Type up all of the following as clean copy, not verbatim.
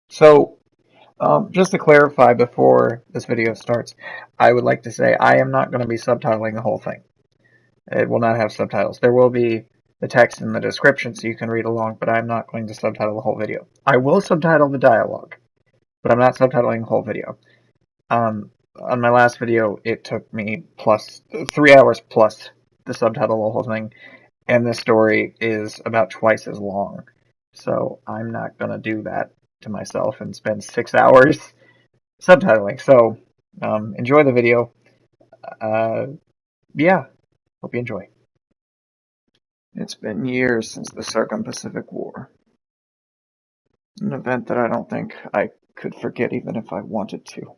So, just to clarify before this video starts, I would like to say I am not going to be subtitling the whole thing. It will not have subtitles. There will be the text in the description so you can read along, but I'm not going to subtitle the whole video. I will subtitle the dialogue, but I'm not subtitling the whole video. On my last video, it took me 3 hours plus to subtitle the whole thing, and this story is about twice as long. So I'm not going to do that to myself and spend 6 hours subtitling. So enjoy the video. Uh, yeah, hope you enjoy. It's been years since the Circum-Pacific War, an event that I don't think I could forget even if I wanted to.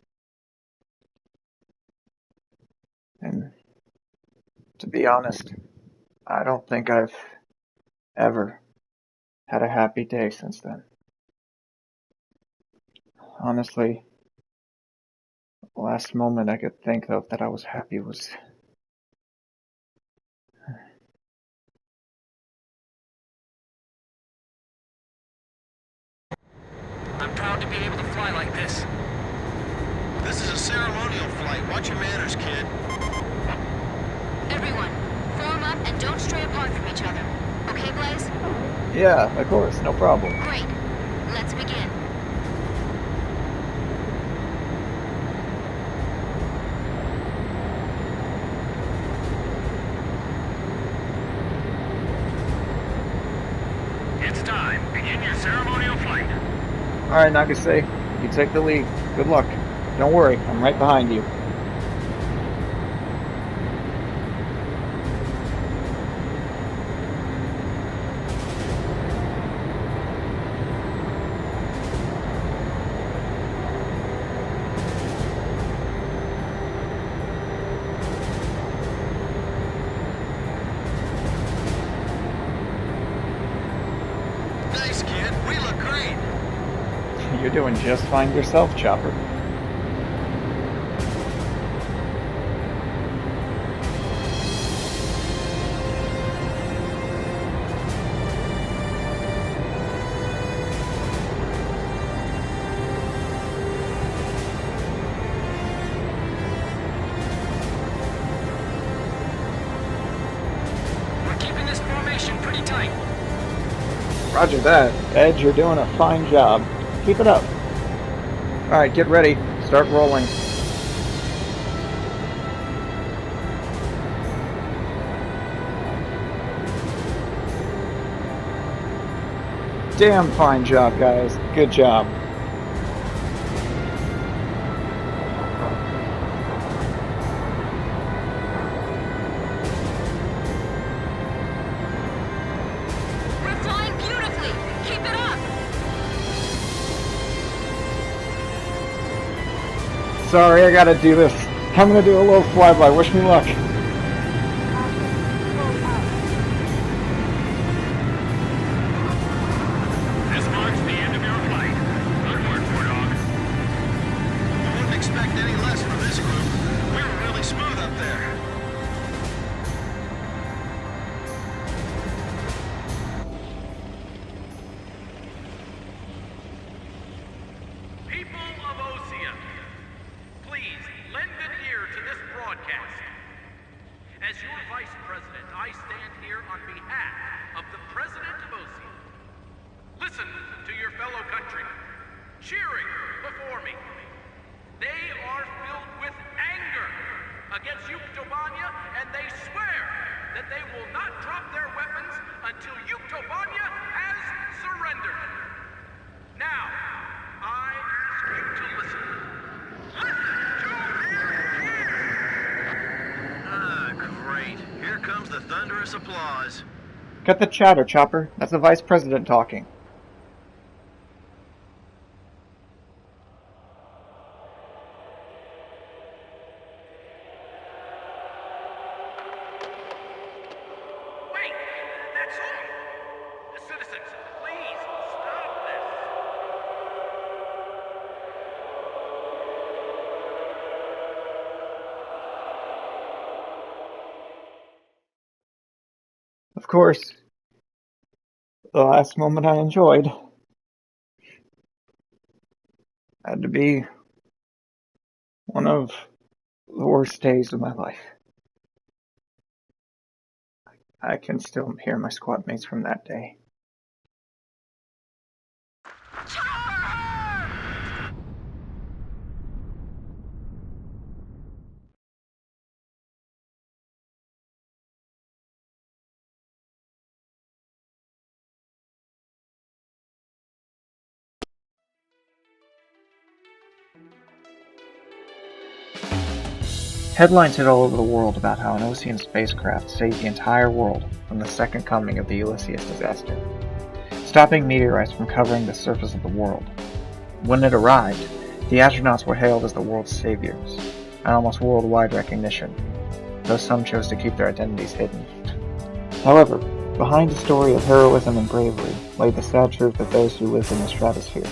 And to be honest, I don't think I've ever had a happy day since then. Honestly, the last moment I could think of that I was happy was I'm proud to be able to fly like this. This is a ceremonial flight. Watch your manners, kid. Everyone, form up and don't stray apart from each other. Okay, Blaze? Yeah, of course, no problem. Great. Let's begin. It's time. Begin your ceremonial flight. Alright, Nagase, you take the lead. Good luck. Don't worry, I'm right behind you. Nice, kid. We look great. You're doing just fine yourself, Chopper. We're keeping this formation pretty tight. Roger that. Ed, you're doing a fine job. Keep it up. Alright, get ready. Start rolling. Damn fine job, guys. Good job. We're flying beautifully. Keep it up. Sorry, I gotta do this. I'm gonna do a little flyby. Wish me luck. This marks the end of your flight. Good work, War Dog. I wouldn't expect any less from this group. We were really smooth up there. People of Osea, please lend an ear to this broadcast. As your vice president, I stand here on behalf of the president of Osea. Listen to your fellow country, cheering before me. They are filled with anger against Yuktobania, and they swear that they will not drop their weapons until Yuktobania has surrendered. Now, I ask you to listen. Listen to their cheers! Ah, great. Here comes the thunderous applause. Cut the chatter, Chopper. That's the Vice President talking. Wait, that song! Citizens, please stop this. Of course, the last moment I enjoyed. Had to be one of the worst days of my life. I can still hear my squad mates from that day. Headlines hit all over the world about how an Ocean spacecraft saved the entire world from the second coming of the Ulysses disaster, stopping meteorites from covering the surface of the world. When it arrived, the astronauts were hailed as the world's saviors, and almost worldwide recognition, though some chose to keep their identities hidden. However, behind the story of heroism and bravery lay the sad truth of those who lived in the stratosphere.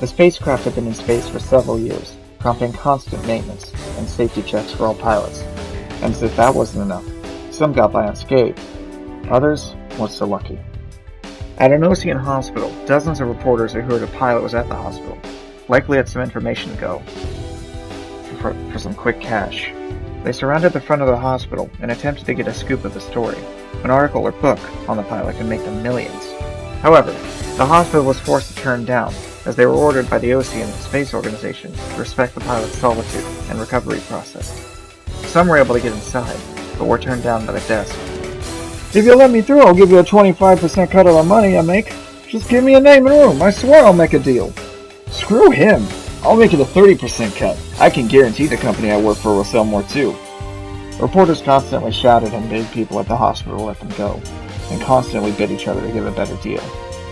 The spacecraft had been in space for several years, prompting constant maintenance and safety checks for all pilots. And as if that wasn't enough, some got by unscathed. Others weren't so lucky. At an Ocean hospital, dozens of reporters who heard a pilot was at the hospital likely had some information to go for some quick cash. They surrounded the front of the hospital and attempted to get a scoop of the story. An article or book on the pilot could make them millions. However, the hospital was forced to turn down, as they were ordered by the Ocean Space Organization to respect the pilot's solitude and recovery process. Some were able to get inside, but were turned down by the desk. "If you'll let me through, I'll give you a 25% cut of the money I make. Just give me a name and room. I swear I'll make a deal." "Screw him. I'll make it a 30% cut. I can guarantee the company I work for will sell more too." Reporters constantly shouted and begged people at the hospital to let them go, and constantly bid each other to give a better deal.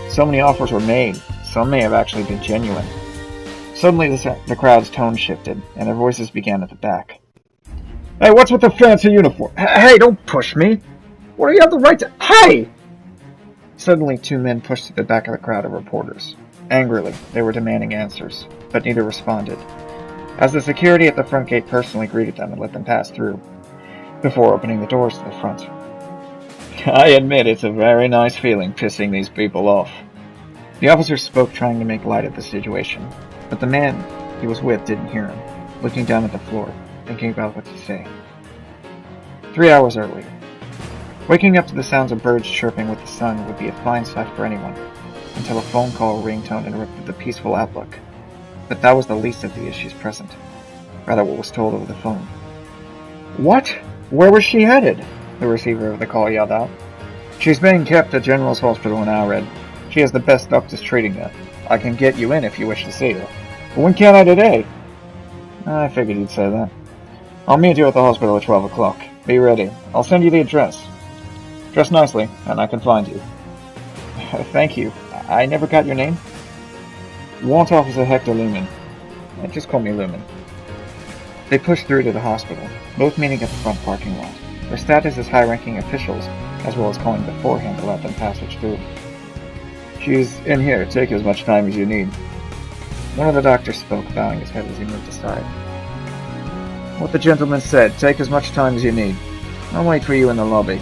So many offers were made, some may have actually been genuine. Suddenly the crowd's tone shifted, and their voices began at the back. "Hey, what's with the fancy uniform? Hey, don't push me! What do you have the right to— Hey!" Suddenly 2 men pushed to the back of the crowd of reporters. Angrily, they were demanding answers, but neither responded, as the security at the front gate personally greeted them and let them pass through, before opening the doors to the front. "I admit it's a very nice feeling pissing these people off." The officer spoke, trying to make light of the situation, but the man he was with didn't hear him, looking down at the floor, thinking about what to say. 3 hours earlier. Waking up to the sounds of birds chirping with the sun would be a fine sight for anyone, until a phone call ringtone interrupted the peaceful outlook. But that was the least of the issues present, rather what was told over the phone. "What? Where was she headed?" the receiver of the call yelled out. "She's being kept at General's Hospital in Alred. She has the best doctors treating her. I can get you in if you wish to see her." "But when can I today?" "I figured you'd say that. I'll meet you at the hospital at 12 o'clock. Be ready. I'll send you the address. Dress nicely, and I can find you." "Thank you. I never got your name?" "Warrant Officer Hector Lumen. Just call me Lumen." They pushed through to the hospital, both meeting at the front parking lot. Their status as high-ranking officials, as well as calling beforehand, allowed them passage through. "She's in here. Take as much time as you need." One of the doctors spoke, bowing his head as he moved aside. "What the gentleman said. Take as much time as you need. I'll wait for you in the lobby."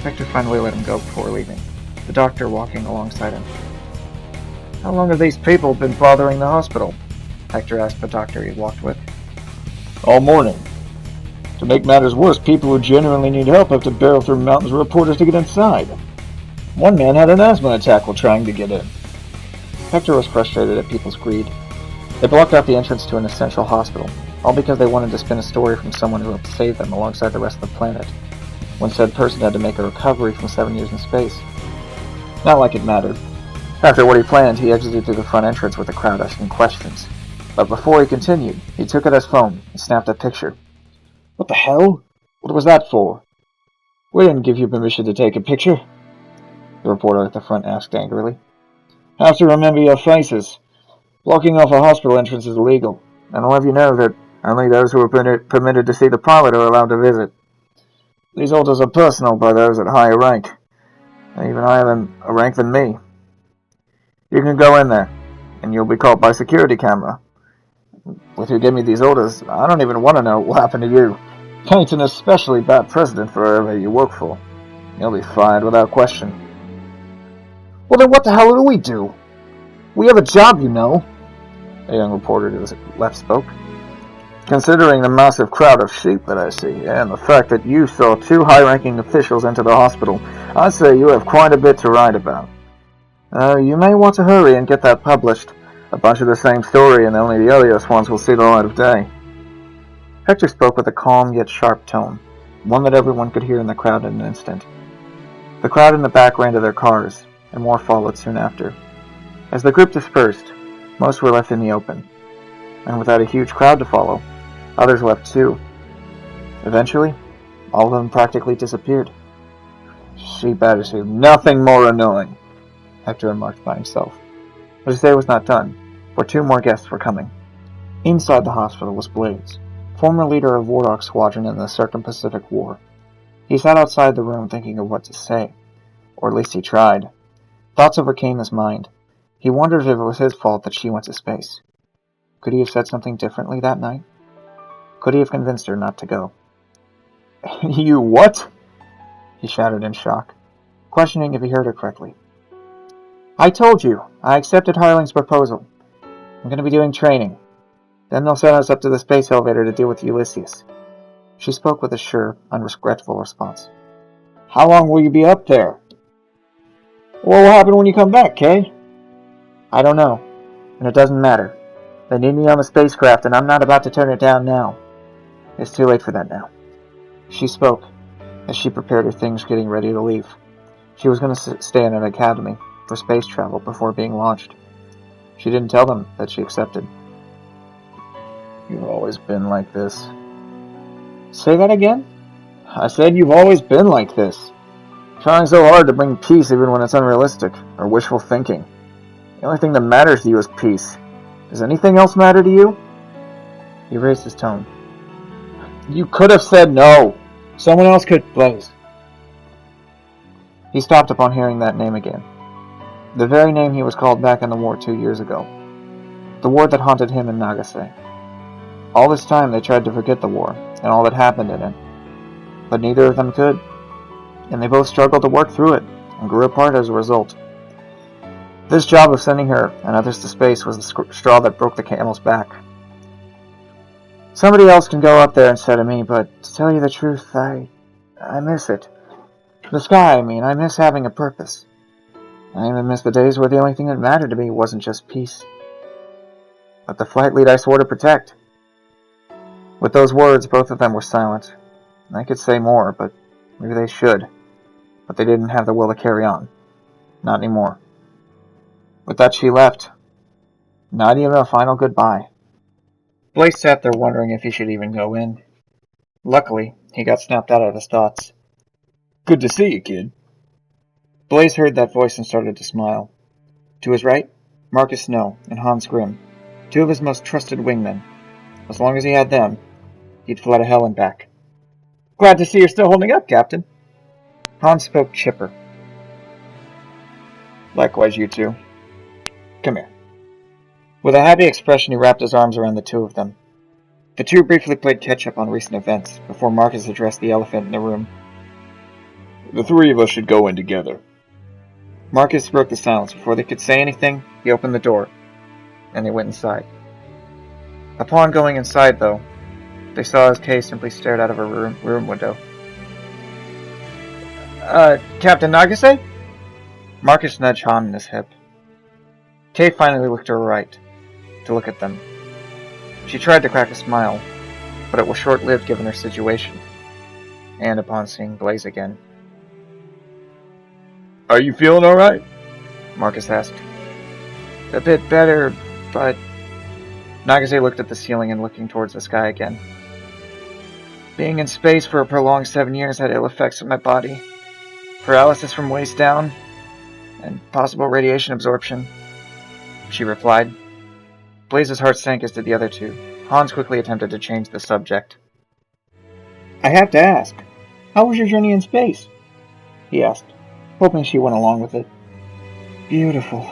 Hector finally let him go before leaving, the doctor walking alongside him. "How long have these people been bothering the hospital?" Hector asked the doctor he walked with. "All morning. To make matters worse, people who genuinely need help have to barrel through mountains of reporters to get inside. One man had an asthma attack while trying to get in." Hector was frustrated at people's greed. They blocked out the entrance to an essential hospital, all because they wanted to spin a story from someone who had saved them alongside the rest of the planet, when said person had to make a recovery from 7 years in space. Not like it mattered. After what he planned, he exited through the front entrance with the crowd asking questions. But before he continued, he took out his phone and snapped a picture. "What the hell? What was that for?" "We didn't give you permission to take a picture," the reporter at the front asked angrily. "Have to remember your faces. Blocking off a hospital entrance is illegal, and I'll have you know that only those who are permitted to see the pilot are allowed to visit. These orders are personal by those at higher rank, and even higher than a rank than me. You can go in there, and you'll be caught by security camera. With who gave me these orders, I don't even want to know what will happen to you. Paint an especially bad precedent for whoever you work for. You'll be fired without question." "Well then what the hell do we do? We have a job, you know." A young reporter to the left spoke. Considering the massive crowd of sheep that I see, and the fact that you saw 2 high-ranking officials enter the hospital, I'd say you have quite a bit to write about. You may want to hurry and get that published. A bunch of the same story, and only the earliest ones will see the light of day. Hector spoke with a calm yet sharp tone, one that everyone could hear in the crowd in an instant. The crowd in the back ran to their cars, and more followed soon after. As the group dispersed, most were left in the open, and without a huge crowd to follow, others left too. Eventually, all of them practically disappeared. Sheep attitude, nothing more annoying, Hector remarked by himself. But his day was not done, for 2 more guests were coming. Inside the hospital was Blaze, former leader of Warlock Squadron in the Circum-Pacific War. He sat outside the room thinking of what to say, or at least he tried. Thoughts overcame his mind. He wondered if it was his fault that she went to space. Could he have said something differently that night? Could he have convinced her not to go? You what? He shouted in shock, questioning if he heard her correctly. I told you, I accepted Harling's proposal. I'm going to be doing training. Then they'll send us up to the space elevator to deal with Ulysses. She spoke with a sure, unregretful response. How long will you be up there? What will happen when you come back, Kay? I don't know, and it doesn't matter. They need me on the spacecraft, and I'm not about to turn it down now. It's too late for that now. She spoke, as she prepared her things getting ready to leave. She was going to stay in an academy for space travel before being launched. She didn't tell them that she accepted. You've always been like this. Say that again? I said you've always been like this. Trying so hard to bring peace even when it's unrealistic, or wishful thinking. The only thing that matters to you is peace. Does anything else matter to you? He raised his tone. You could have said no. Someone else could, Blaze. He stopped upon hearing that name again. The very name he was called back in the war 2 years ago. The war that haunted him in Nagasaki. All this time they tried to forget the war, and all that happened in it. But neither of them could. And they both struggled to work through it, and grew apart as a result. This job of sending her and others to space was the straw that broke the camel's back. Somebody else can go up there instead of me, but to tell you the truth, I miss it. The sky, I miss having a purpose. I even miss the days where the only thing that mattered to me wasn't just peace, but the flight lead I swore to protect. With those words, both of them were silent. I could say more, but maybe they should. But they didn't have the will to carry on. Not anymore. With that, she left. Not even a final goodbye. Blaze sat there wondering if he should even go in. Luckily, he got snapped out of his thoughts. Good to see you, kid. Blaze heard that voice and started to smile. To his right, Marcus Snow and Hans Grimm, 2 of his most trusted wingmen. As long as he had them, he'd fly to hell and back. Glad to see you're still holding up, Captain. Hans spoke chipper. Likewise, you 2. Come here. With a happy expression, he wrapped his arms around the 2 of them. The 2 briefly played catch-up on recent events, before Marcus addressed the elephant in the room. The 3 of us should go in together. Marcus broke the silence. Before they could say anything, he opened the door, and they went inside. Upon going inside, though, they saw as Kay simply stared out of her room window. Captain Nagase? Marcus nudged Han in his hip. Kay finally looked to her right, to look at them. She tried to crack a smile, but it was short-lived given her situation, and upon seeing Blaze again. Are you feeling alright? Marcus asked. A bit better, but... Nagase looked at the ceiling and looking towards the sky again. Being in space for a prolonged 7 years had ill effects on my body. Paralysis from waist down, and possible radiation absorption, she replied. Blaze's heart sank as did the other 2. Hans quickly attempted to change the subject. I have to ask, how was your journey in space? He asked, hoping she went along with it. Beautiful.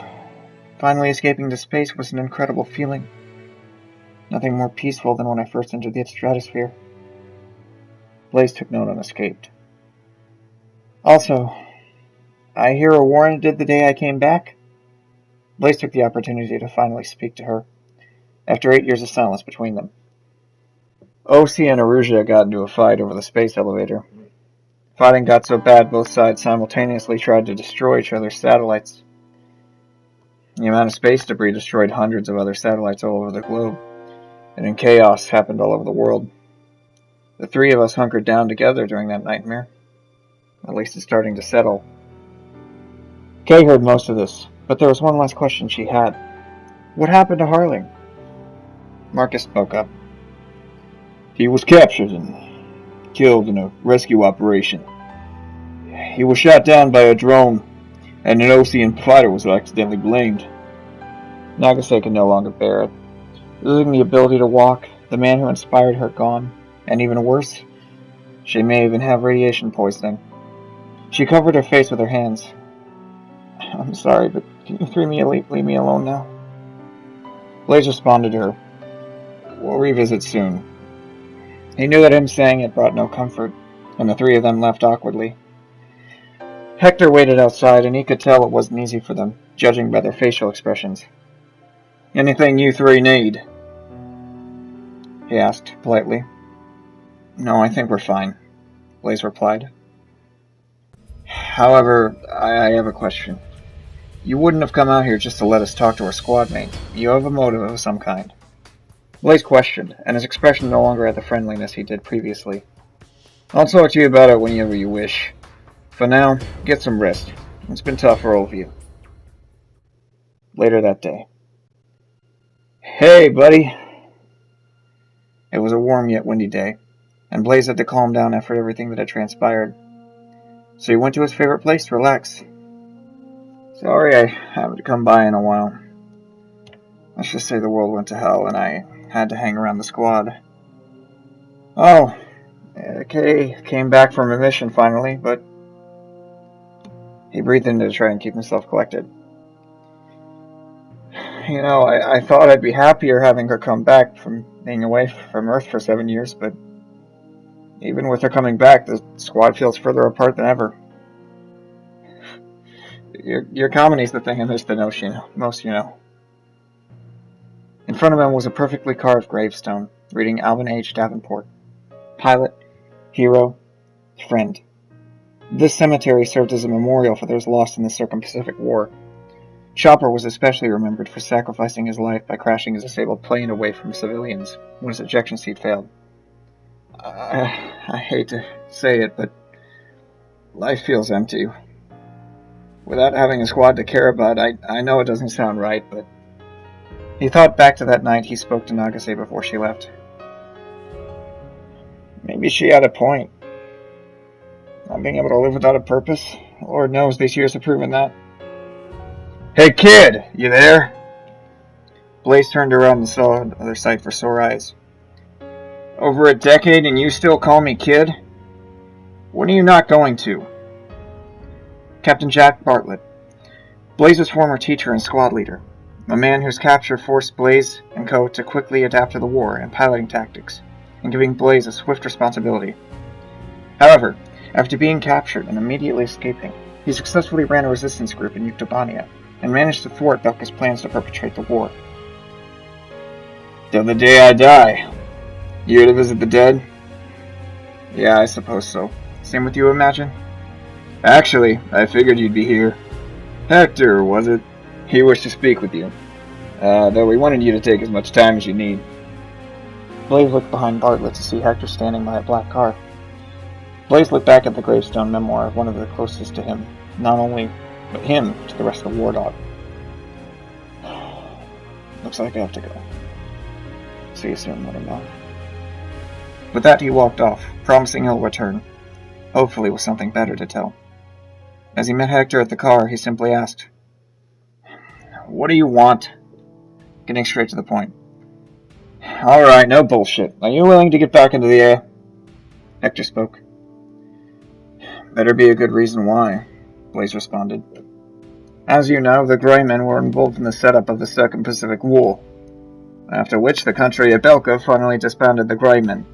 Finally escaping to space was an incredible feeling. Nothing more peaceful than when I first entered the stratosphere. Blaze took note and escaped. Also, I hear a war ended the day I came back. Blaze took the opportunity to finally speak to her. after 8 years of silence between them. Osi and Aruja got into a fight over the space elevator. Fighting got so bad both sides simultaneously tried to destroy each other's satellites. The amount of space debris destroyed hundreds of other satellites all over the globe, and in chaos happened all over the world. The three of us hunkered down together during that nightmare. At least it's starting to settle. Kay heard most of this, but there was one last question she had. What happened to Harling? Marcus spoke up. He was captured and killed in a rescue operation. He was shot down by a drone, and an Osean fighter was accidentally blamed. Nagase could no longer bear it. Losing the ability to walk, the man who inspired her gone, and even worse, she may even have radiation poisoning. She covered her face with her hands. I'm sorry, but can you three leave me alone now? Blaze responded to her. We'll revisit soon. He knew that him saying it brought no comfort, and the three of them left awkwardly. Hector waited outside, and he could tell it wasn't easy for them, judging by their facial expressions. Anything you three need? He asked, politely. No, I think we're fine, Blaze replied. However, I have a question. You wouldn't have come out here just to let us talk to our squad mate. You have a motive of some kind. Blaze questioned, and his expression no longer had the friendliness he did previously. I'll talk to you about it whenever you wish. For now, get some rest. It's been tough for all of you. Later that day. Hey, buddy! It was a warm yet windy day, and Blaze had to calm down after everything that had transpired. So he went to his favorite place to relax. Sorry I haven't come by in a while. Let's just say the world went to hell and I had to hang around the squad. Oh, Kay came back from a mission finally, but he breathed in to try and keep himself collected. You know, I thought I'd be happier having her come back from being away from Earth for 7 years, but even with her coming back, the squad feels further apart than ever. Your comedy's the thing I miss the most, you know. In front of him was a perfectly carved gravestone, reading Alvin H. Davenport. Pilot, hero, friend. This cemetery served as a memorial for those lost in the Circum-Pacific War. Chopper was especially remembered for sacrificing his life by crashing his disabled plane away from civilians when his ejection seat failed. I hate to say it, but life feels empty. Without having a squad to care about, I know it doesn't sound right, but he thought back to that night he spoke to Nagase before she left. Maybe she had a point. Not being able to live without a purpose. Lord knows these years have proven that. Hey kid, you there? Blaze turned around and saw the other side for sore eyes. Over a decade and you still call me kid? When are you not going to? Captain Jack Bartlett, Blaze's former teacher and squad leader, a man whose capture forced Blaze and co. to quickly adapt to the war and piloting tactics, and giving Blaze a swift responsibility. However, after being captured and immediately escaping, he successfully ran a resistance group in Yuktobania, and managed to thwart Belka's plans to perpetrate the war. Till the day I die. You here to visit the dead? Yeah, I suppose so. Same with you, imagine? Actually, I figured you'd be here. Hector, was it? He wished to speak with you. Though we wanted you to take as much time as you need. Blaze looked behind Bartlett to see Hector standing by a black car. Blaze looked back at the gravestone memoir of one of the closest to him, not only but him to the rest of the war dog. Looks like I have to go. See you soon, Mother. With that, he walked off, promising he'll return, hopefully with something better to tell. As he met Hector at the car, he simply asked, What do you want? Getting straight to the point. Alright, no bullshit. Are you willing to get back into the air? Hector spoke. Better be a good reason why, Blaze responded. As you know, the Grey Men were involved in the setup of the Circum-Pacific War, after which the country at Belka finally disbanded the Grey Men.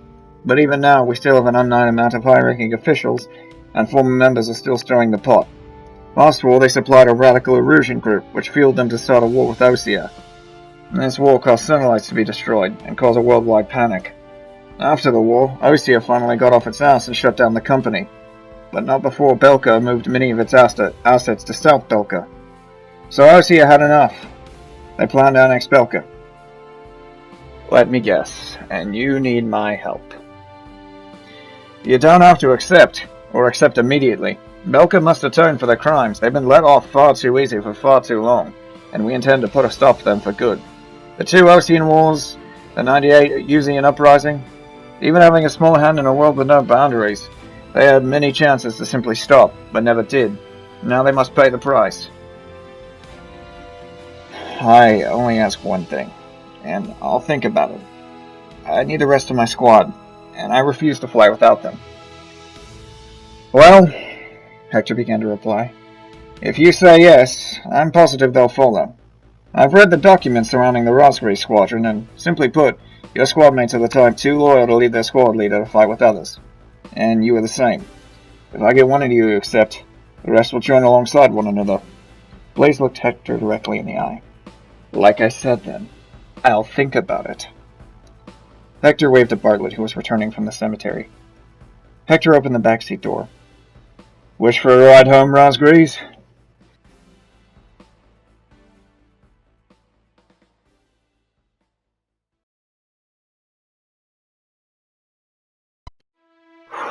But even now, we still have an unknown amount of high-ranking officials, and former members are still stirring the pot. Last war, they supplied a radical Erusian group, which fueled them to start a war with Osea. and this war caused satellites to be destroyed and caused a worldwide panic. After the war, Osea finally got off its ass and shut down the company, but not before Belka moved many of its assets to South Belka. So Osea had enough. They planned to annex Belka. Let me guess, and you need my help. You don't have to accept, or accept immediately. Belka must atone for their crimes. They've been let off far too easy for far too long, and we intend to put a stop to them for good. The two Ocean Wars, the 98 Usean Uprising, even having a small hand in a world with no boundaries, they had many chances to simply stop, but never did. Now they must pay the price. I only ask one thing, and I'll think about it. I need the rest of my squad, and I refuse to fly without them. Well, Hector began to reply, if you say yes, I'm positive they'll follow. I've read the documents surrounding the Rosgray Squadron, and simply put, your squad mates are the type too loyal to leave their squad leader to fight with others. And you are the same. If I get one of you to accept, the rest will join alongside one another. Blaze looked Hector directly in the eye. Like I said then, I'll think about it. Hector waved at Bartlett, who was returning from the cemetery. Hector opened the backseat door. Wish for a ride home, Rosgreaves?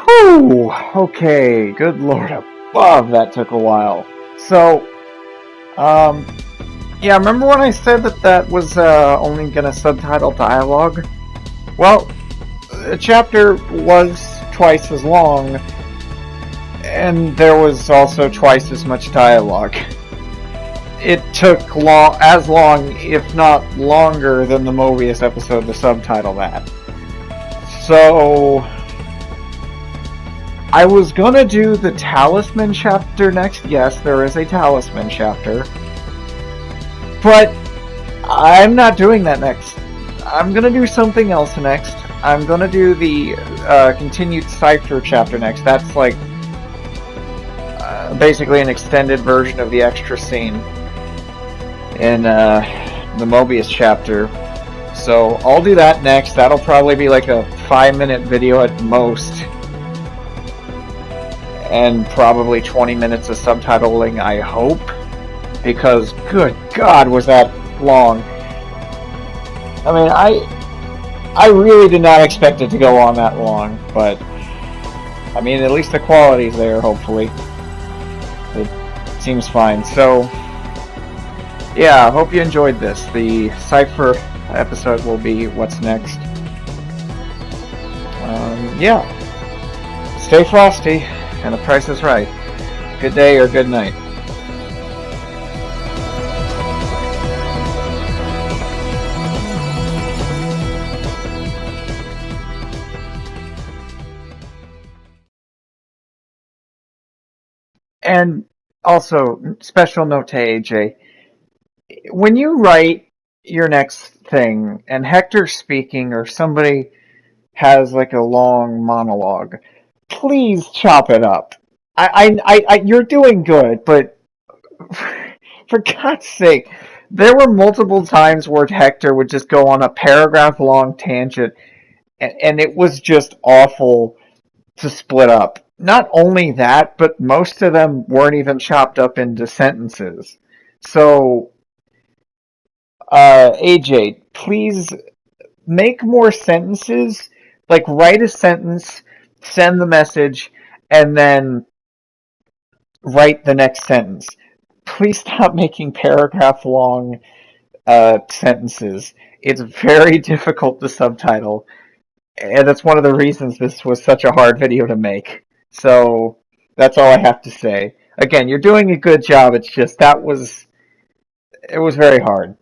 Whew, okay, good lord above, that took a while. So, yeah, remember when I said that was only gonna subtitle dialogue? Well, the chapter was twice as long, and there was also twice as much dialogue. It took as long, if not longer, than the Mobius episode to subtitle that. So, I was gonna do the Talisman chapter next. Yes, there is a Talisman chapter. But I'm not doing that next. I'm gonna do something else next. I'm gonna do the continued Cypher chapter next. That's like basically an extended version of the extra scene in the Mobius chapter. So I'll do that next. That'll probably be like a 5-minute video at most. And probably 20 minutes of subtitling, I hope. Because, good God, was that long. I mean, I really did not expect it to go on that long, but I mean, at least the quality's there, hopefully. It seems fine. So, yeah, I hope you enjoyed this. The Cypher episode will be what's next. Yeah. Stay frosty, and the price is right. Good day or good night. And also, special note to AJ, when you write your next thing, and Hector's speaking, or somebody has like a long monologue, please chop it up. You're doing good, but for God's sake, there were multiple times where Hector would just go on a paragraph-long tangent, and it was just awful to split up. Not only that, but most of them weren't even chopped up into sentences. So, AJ, please make more sentences. Like, write a sentence, send the message, and then write the next sentence. Please stop making paragraph-long sentences. It's very difficult to subtitle, and that's one of the reasons this was such a hard video to make. So, that's all I have to say. Again, you're doing a good job, it's just it was very hard.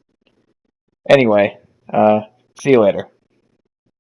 Anyway, see you later.